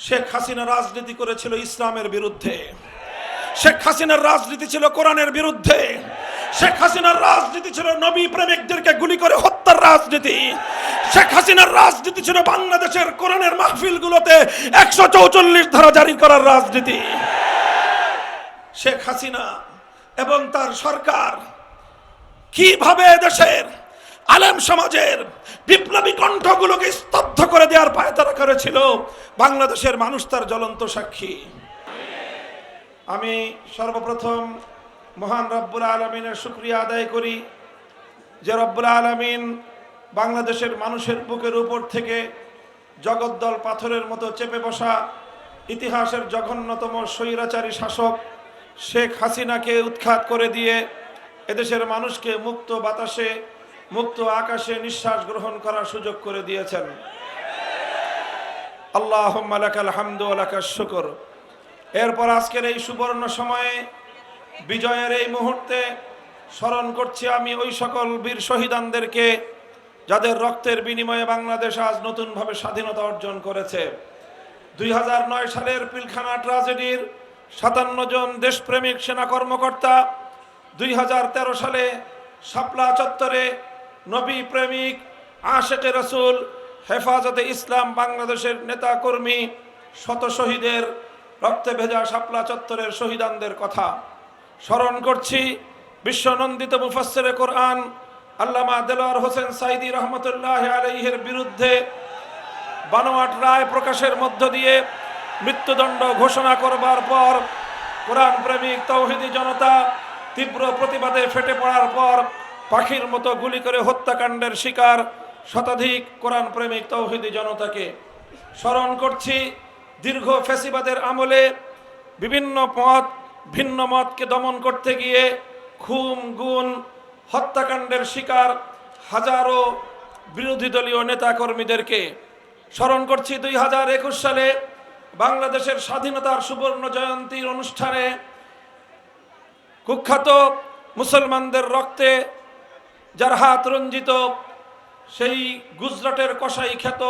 শেখ হাসিনা রাজনীতি করেছিল ইসলামের বিরুদ্ধে, শেখ হাসিনার রাজনীতি ছিল কোরআনের বিরুদ্ধে, শেখ হাসিনার রাজনীতি ছিল নবী প্রেমিকদেরকে গুলি করে হত্যার রাজনীতি, শেখ হাসিনার রাজনীতি ছিল বাংলাদেশের কোরআনের মাহফিলগুলোতে 144 ধারা জারি করার রাজনীতি। শেখ হাসিনা এবং তার সরকার কিভাবে দেশের আলেম সমাজের বিপ্লবী কণ্ঠগুলোকে স্তব্ধ করে দেওয়ার পায়তারা করেছিল, বাংলাদেশের মানুষ তার জ্বলন্ত সাক্ষী। আমি সর্বপ্রথম মহান রব্বুল আলামিনের শুকরিয়া আদায় করি যে রব্বুল আলামিন বাংলাদেশের মানুষের বুকের উপর থেকে জগদ্দল পাথরের মতো চেপে বসা ইতিহাসের জঘন্যতম স্বৈরাচারী শাসক শেখ হাসিনাকে উৎখাত করে দিয়ে এদেশের মানুষকে মুক্ত বাতাসে মুক্ত আকাশে নিঃশ্বাস গ্রহণ করার সুযোগ করে দিয়েছেন। আল্লাহুম্মা লাকাল হামদু ওয়া লাকাশ শুকর। এরপর আজকের এই সুবর্ণ সময়ে বিজয়ের এই মুহূর্তে স্মরণ করছি আমি ওই সকল বীর শহীদানদেরকে যাদের রক্তের বিনিময়ে বাংলাদেশ আজ নতুনভাবে স্বাধীনতা অর্জন করেছে। 2009 সালের পিলখানা ট্র্যাজেডির 57 জন দেশপ্রেমিক সেনা কর্মকর্তা, 2013 সালে শাপলা চত্বরে নবী প্রেমিক আশেকে রসুল হেফাজতে ইসলাম বাংলাদেশের নেতা কর্মী শত শহীদের রক্তে ভেজা শাপলা চত্বরের শহীদানদের কথা স্মরণ করছি। বিশ্বনন্দিত মুফাসসিরে কোরআন আল্লামা দেলোয়ার হোসেন সাইদি রহমতুল্লাহ আলাইহির বিরুদ্ধে বানোয়াট রায় প্রকাশের মধ্য দিয়ে মৃত্যুদণ্ড ঘোষণা করবার পর কোরআন প্রেমিক তৌহিদি জনতা তীব্র প্রতিবাদে ফেটে পড়ার পর পাখির মতো গুলি করে হত্যাকাণ্ডের শিকার শতাধিক কোরআন প্রেমিক তৌহিদি জনতাকে স্মরণ করছি। দীর্ঘ ফ্যাসিবাদের আমলে বিভিন্ন ভিন্ন মতকে দমন করতে গিয়ে খুন গুণ হত্যাকাণ্ডের শিকার হাজারো বিরোধী দলীয় নেতাকর্মীদেরকে স্মরণ করছি। 2021 সালে বাংলাদেশের স্বাধীনতার সুবর্ণ জয়ন্তীর অনুষ্ঠানে কুখ্যাত মুসলমানদের রক্তে যার হাত রঞ্জিত সেই গুজরাটের কসাই খ্যাত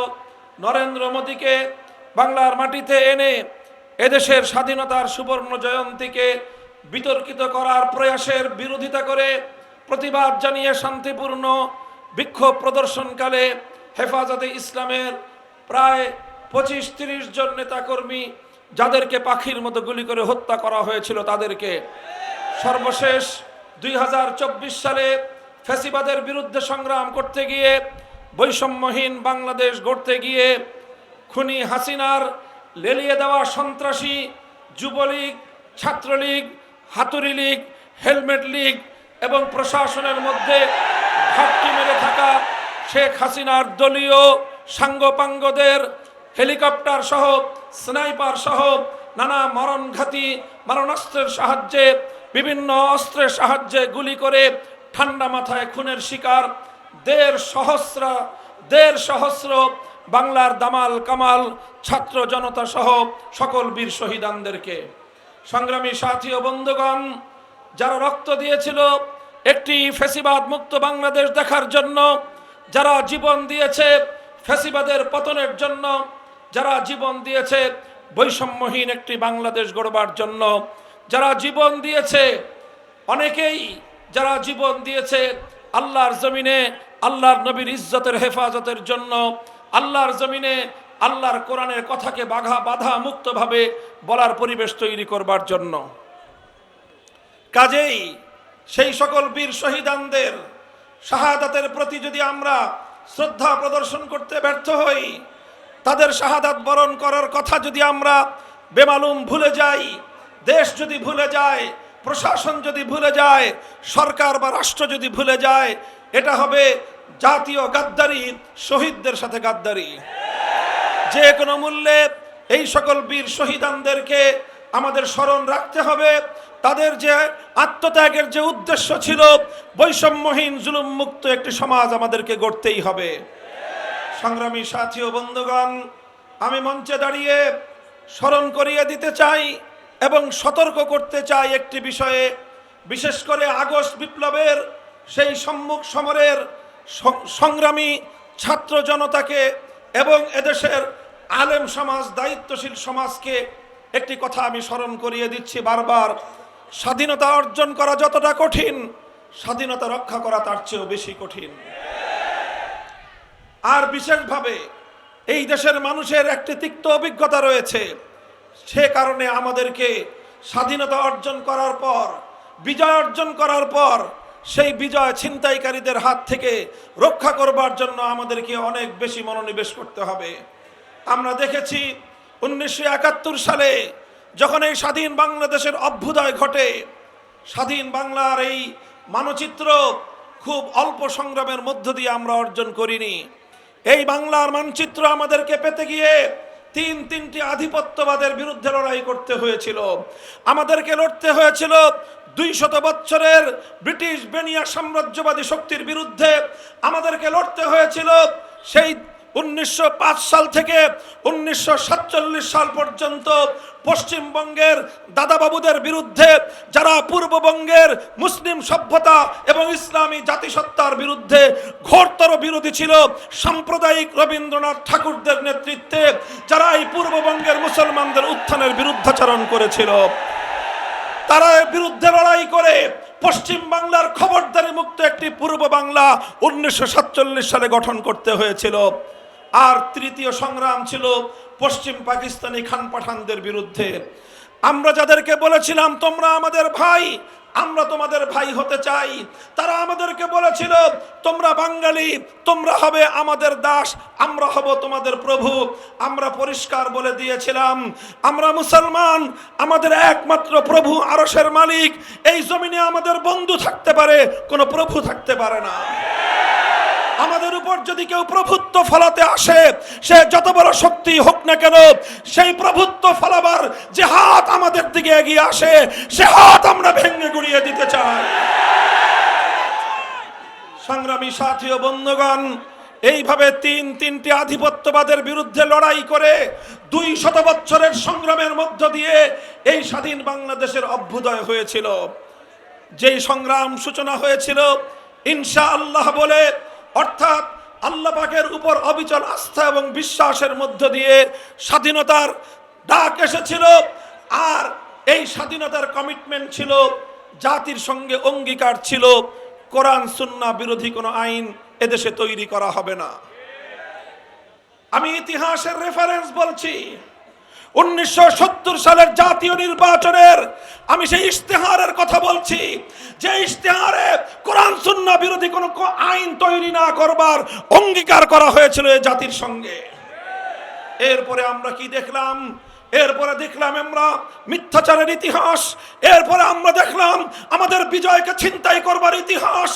নরেন্দ্র মোদীকে বাংলার মাটিতে এনে এদেশের স্বাধীনতার সুবর্ণ জয়ন্তীকে বিতর্কিত করার প্রয়াসের বিরোধিতা করে প্রতিবাদ জানিয়ে শান্তিপূর্ণ বিক্ষোভ প্রদর্শনকালে হেফাজতে ইসলামের প্রায় 25-30 জন নেতাকর্মী যাদেরকে পাখির মতো গুলি করে হত্যা করা হয়েছিল তাদেরকে সর্বশেষ 2024 সালে ফ্যাসিবাদের বিরুদ্ধে সংগ্রাম করতে গিয়ে বৈষম্যহীন বাংলাদেশ গড়তে গিয়ে খুনি হাসিনার লেলিয়ে দেওয়া সন্ত্রাসী যুবলীগ, ছাত্রলীগ, হাতুড়ি লীগ, হেলমেট লীগ এবং প্রশাসনের মধ্যে ঘাপটি মেরে থাকা শেখ হাসিনার দলীয় সাঙ্গপাঙ্গদের হেলিকপ্টার সহ স্নাইপার সহ নানা মরণঘাতী মারণাস্ত্রের সাহায্যে বিভিন্ন অস্ত্রের সাহায্যে গুলি করে ঠান্ডা মাথায় খুনের শিকার দেড় সহস্র বাংলার দামাল কামাল ছাত্র জনতা সহ সকল বীর শহীদানদেরকে সংগ্রামী সাথী ও বন্ধুগণ, যারা রক্ত দিয়েছিল একটি ফ্যাসিবাদ মুক্ত বাংলাদেশ দেখার জন্য, যারা জীবন দিয়েছে ফ্যাসিবাদের পতনের জন্য, যারা জীবন দিয়েছে বৈষম্যহীন একটি বাংলাদেশ গড়বার জন্য, যারা জীবন দিয়েছে অনেকেই যারা জীবন দিয়েছে আল্লাহর জমিনে আল্লাহর নবীর ইজ্জতের হেফাজতের জন্য, আল্লাহর জমিনে আল্লাহর কোরআনের কথাকে বাধা মুক্তভাবে বলার পরিবেশ তৈরি করবার জন্য। কাজেই সেই সকল বীর শহীদানদের শাহাদাতের প্রতি যদি আমরা শ্রদ্ধা প্রদর্শন করতে ব্যর্থ হই, তাদের শাহাদাত বরণ করার কথা যদি আমরা বেমালুম ভুলে যাই, দেশ যদি ভুলে যায়, প্রশাসন যদি ভুলে যায়, সরকার বা রাষ্ট্র যদি ভুলে যায়, এটা হবে জাতীয় গাদ্দারি, শহীদদের সাথে গাদ্দারি। যে কোনো মূল্যে এই সকল বীর শহীদানদেরকে আমাদের স্মরণ রাখতে হবে। তাদের যে আত্মত্যাগের যে উদ্দেশ্য ছিল, বৈষম্যহীন জুলুম মুক্ত একটি সমাজ আমাদেরকে গড়তেই হবে। সংগ্রামী সাথী ও বন্ধুগণ, আমি মঞ্চে দাঁড়িয়ে স্মরণ করিয়ে দিতে চাই এবং সতর্ক করতে চাই একটি বিষয়ে, বিশেষ করে আগস্ট বিপ্লবের সেই সম্মুখ সমরের সংগ্রামী ছাত্র জনতাকে এবং এদেশের আলেম সমাজ, দায়িত্বশীল সমাজকে একটি কথা আমি স্মরণ করিয়ে দিচ্ছি বারবার, স্বাধীনতা অর্জন করা যতটা কঠিন, স্বাধীনতা রক্ষা করা তার চেয়েও বেশি কঠিন। আর বিশেষভাবে এই দেশের মানুষের একটি তিক্ত অভিজ্ঞতা রয়েছে, সে কারণে আমাদেরকে স্বাধীনতা অর্জন করার পর, বিজয় অর্জন করার পর সেই বিজয় ছিনতাইকারীদের হাত থেকে রক্ষা করবার জন্য আমাদেরকে অনেক বেশি মনোনিবেশ করতে হবে। আমরা দেখেছি 1971 সালে যখন এই স্বাধীন বাংলাদেশের অভ্যুদয় ঘটে, স্বাধীন বাংলার এই মানচিত্র খুব অল্প সংগ্রামের মধ্য দিয়ে আমরা অর্জন করিনি। এই বাংলার মানচিত্র আমাদেরকে পেতে গিয়ে তিনটি আধিপত্যবাদের বিরুদ্ধে লড়াই করতে হয়েছিল। আমাদেরকে লড়তে হয়েছিল 200 বছরের ব্রিটিশ বেনিয়া সাম্রাজ্যবাদী শক্তির বিরুদ্ধে। আমাদেরকে লড়তে হয়েছিল সেই 1905 সাল থেকে 1947 সাল পর্যন্ত পশ্চিমবঙ্গের দাদাবাবুদের বিরুদ্ধে, যারা পূর্ববঙ্গের মুসলিম সভ্যতা এবং ইসলামী জাতিসত্তার বিরুদ্ধে ঘোরতর বিরোধী ছিল। সাম্প্রদায়িক রবীন্দ্রনাথ ঠাকুরদের নেতৃত্বে যারা এই পূর্ববঙ্গের মুসলমানদের উত্থানের বিরুদ্ধাচরণ করেছিল, তারা এর বিরুদ্ধে লড়াই করে পশ্চিম বাংলার খবরদারি মুক্ত একটি পূর্ব বাংলা 1947 সালে গঠন করতে হয়েছিল। আর তৃতীয় সংগ্রাম ছিল পশ্চিম পাকিস্তানি খান পাঠানদের বিরুদ্ধে। আমরা যাদেরকে বলেছিলাম তোমরা আমাদের ভাই, আমরা তোমাদের ভাই হতে চাই, তারা আমাদেরকে বলেছিল তোমরা বাঙালি, তোমরা হবে আমাদের দাস, আমরা হব তোমাদের প্রভু। আমরা পরিষ্কার বলে দিয়েছিলাম আমরা মুসলমান, আমাদের একমাত্র প্রভু আরশের মালিক। এই জমিনে আমাদের বন্ধু থাকতে পারে, কোনো প্রভু থাকতে পারে না। আমাদের উপর যদি কেউ প্রভুত্ব ফলাতে আসে, সে যত বড় শক্তি হোক না কেন, সেই প্রভুত্ব ফলাবার যে হাত আমাদের দিকে এগিয়ে আসে, সে হাত আমরা ভেঙে গুড়িয়ে দিতে চাই। সংগ্রামী সাথী ও বন্ধুগণ, এইভাবে তিনটি আধিপত্যবাদের বিরুদ্ধে লড়াই করে 200 বছরের সংগ্রামের মধ্য দিয়ে এই স্বাধীন বাংলাদেশের অভ্যুদয় হয়েছিল। যেই সংগ্রাম সূচনা হয়েছিল ইনশাআল্লাহ বলে, অর্থাৎ আল্লাহ পাকের উপর অবিচল আস্থা এবং বিশ্বাসের মধ্য দিয়ে স্বাধীনতার ডাক এসেছিল। আর এই স্বাধীনতার কমিটমেন্ট ছিল, জাতির সঙ্গে অঙ্গীকার ছিল, কোরআন সুন্নাহ বিরোধী কোনো আইন এদেশে তৈরি করা হবে না। আমি ইতিহাসের রেফারেন্স বলছি। 1970 সালের জাতীয় নির্বাচনের আমি সেই ইশতেহারের কথা বলছি, যে ইশতেহারে কোরআন সুন্নাহ বিরোধী কোনো আইন তৈরি না করবার অঙ্গীকার করা হয়েছিল এই জাতির সঙ্গে। এরপরে আমরা কি দেখলাম? এরপরে দেখলাম আমরা মিথ্যাচারের ইতিহাস, এরপরে আমরা দেখলাম আমাদের বিজয়কে ছিনতাই করবার ইতিহাস,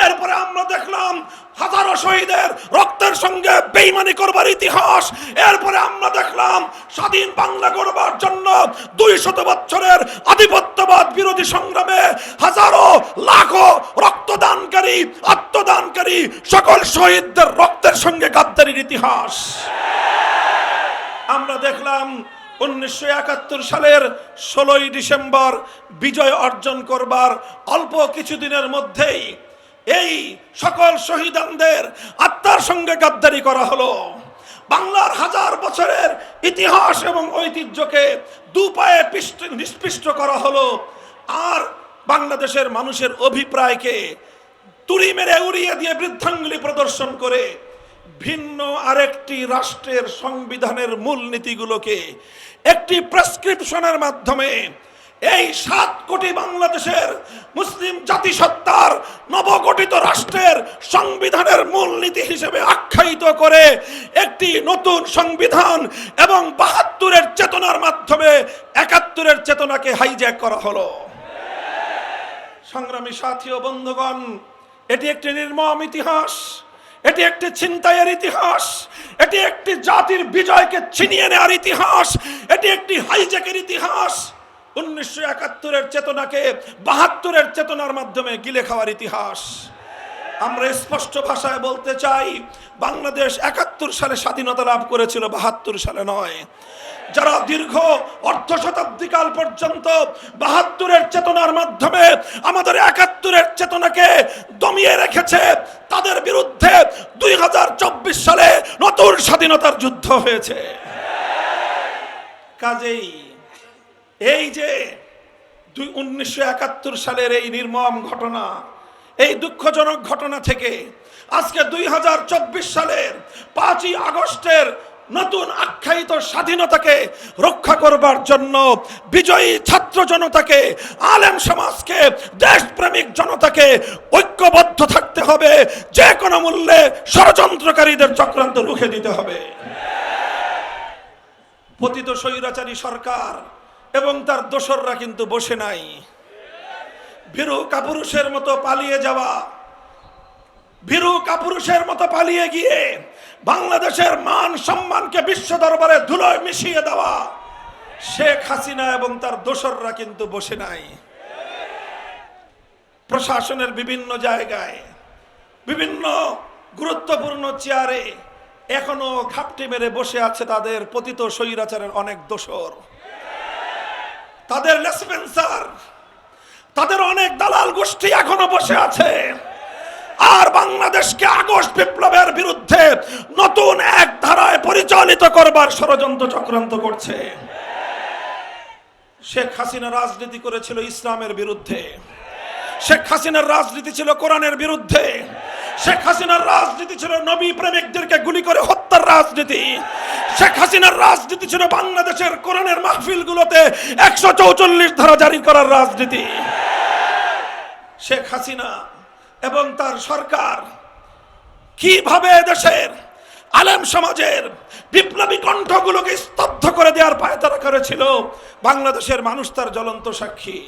এরপরে আমরা দেখলাম হাজারো শহীদের রক্তের সঙ্গে বেঈমানি করবার ইতিহাস, এরপরে আমরা দেখলাম স্বাধীন বাংলা গড়বার জন্য 200 বছরের আধিপত্যবাদ বিরোধী সংগ্রামে হাজারো লাখো রক্তদানকারী, আত্মদানকারী সকল শহীদদের রক্তের সঙ্গে গাদ্দারির ইতিহাস। আমরা দেখলাম 1971 সালের 16ই ডিসেম্বর বিজয় অর্জন করবার অল্প কিছুদিনের মধ্যেই এই সকল শহীদদের আত্মার সঙ্গে গাদ্দারি করা হলো। বাংলার হাজার বছরের ইতিহাস এবং ঐতিহ্যকে দুপায়ে নিষ্পৃষ্ট করা হলো। আর বাংলাদেশের মানুষের অভিপ্রায়কে তুড়ি মেরে উড়িয়ে দিয়ে বৃদ্ধাঙ্গুলি প্রদর্শন করে ভিন্ন আরেকটি রাষ্ট্রের সংবিধানের মূলনীতিগুলোকে একটি প্রেসক্রিপশনের মাধ্যমে এই 7 কোটি বাংলাদেশের মুসলিম জাতিসত্তার নবগঠিত রাষ্ট্রের সংবিধানের মূলনীতি হিসেবে আখ্যায়িত করে একটি নতুন সংবিধান এবং 72-এর চেতনার মাধ্যমে 71-এর চেতনাকে হাইজ্যাক করা হলো। সংগ্রামী সাথী ও বন্ধুগণ, এটি একটি নির্মম ইতিহাস, এটি একটি ছিনতাইয়ের ইতিহাস, এটি একটি জাতির বিজয়কে ছিনিয়ে নেওয়ার ইতিহাস, এটি একটি হাইজ্যাকের ইতিহাস। 1971-এর চেতনাকে 72-এর চেতনার মাধ্যমে গিলে খাওয়ার ইতিহাস। আমরা স্পষ্ট ভাষায় বলতে চাই, বাংলাদেশ 71 সালে স্বাধীনতা লাভ করেছিল, 72 সালে নয়। যারা দীর্ঘ অর্ধ শতাব্দীকাল পর্যন্ত 72-এর চেতনার মাধ্যমে আমাদের 71-এর চেতনাকে দমিয়ে রেখেছে, তাদের বিরুদ্ধে 2024 সালে নতুন স্বাধীনতার যুদ্ধ হয়েছে। কাজেই এই যে 1971 সালের এই নির্মম ঘটনা, এই দুঃখজনক ঘটনা থেকে আজকে 2024 সালের 5ই আগস্টের নতুন আখ্যায়িত স্বাধীনতাকে রক্ষা করবার জন্য বিজয়ী ছাত্র জনতাকে, আলেম সমাজকে, দেশপ্রেমিক জনতাকে ঐক্যবদ্ধ থাকতে হবে। যে কোনো মূল্যে ষড়যন্ত্রকারীদের চক্রান্ত রুখে দিতে হবে। পতিত স্বৈরাচারী সরকার এবং তার দোসররা কিন্তু বসে নাই। ভীরু কাপুরুষের মতো পালিয়ে যাওয়া, ভীরু কাপুরুষের মতো পালিয়ে গিয়ে বাংলাদেশের মান সম্মানকে বিশ্ব দরবারে ধুলোয় মিশিয়ে দেওয়া শেখ হাসিনা এবং তার দোসররা কিন্তু বসে নাই। প্রশাসনের বিভিন্ন জায়গায়, বিভিন্ন গুরুত্বপূর্ণ চেয়ারে এখনো ঘাপটি মেরে বসে আছে তাদের পতিত স্বৈরাচারের অনেক দোসর, তাদের লেসপেন্সার, তাদের অনেক দালাল গোষ্ঠী এখনো বসে আছে। আর বাংলাদেশকে আগস্ট বিপ্লবের বিরুদ্ধে নতুন এক ধারায় পরিচালিত করবার ষড়যন্ত্র চক্রান্ত করছে। শেখ হাসিনা রাজনীতি করেছিল ইসলামের বিরুদ্ধে, শেখ হাসিনার রাজনীতি ছিল কোরআনের বিরুদ্ধে, শেখ হাসিনার রাজনীতি ছিল নবী প্রেমিকদেরকে গুলি করে হত্যার রাজনীতি, শেখ হাসিনার রাজনীতি ছিল বাংলাদেশের কোরআনের মাহফিলগুলোতে 144 ধারা জারি করার রাজনীতি। শেখ হাসিনা এবং তার সরকার কিভাবে দেশের আলেম সমাজের বিপ্লবী কণ্ঠগুলোকে স্তব্ধ করে দেওয়ার পায়তারা করেছিল, বাংলাদেশের মানুষ তার জ্বলন্ত সাক্ষী।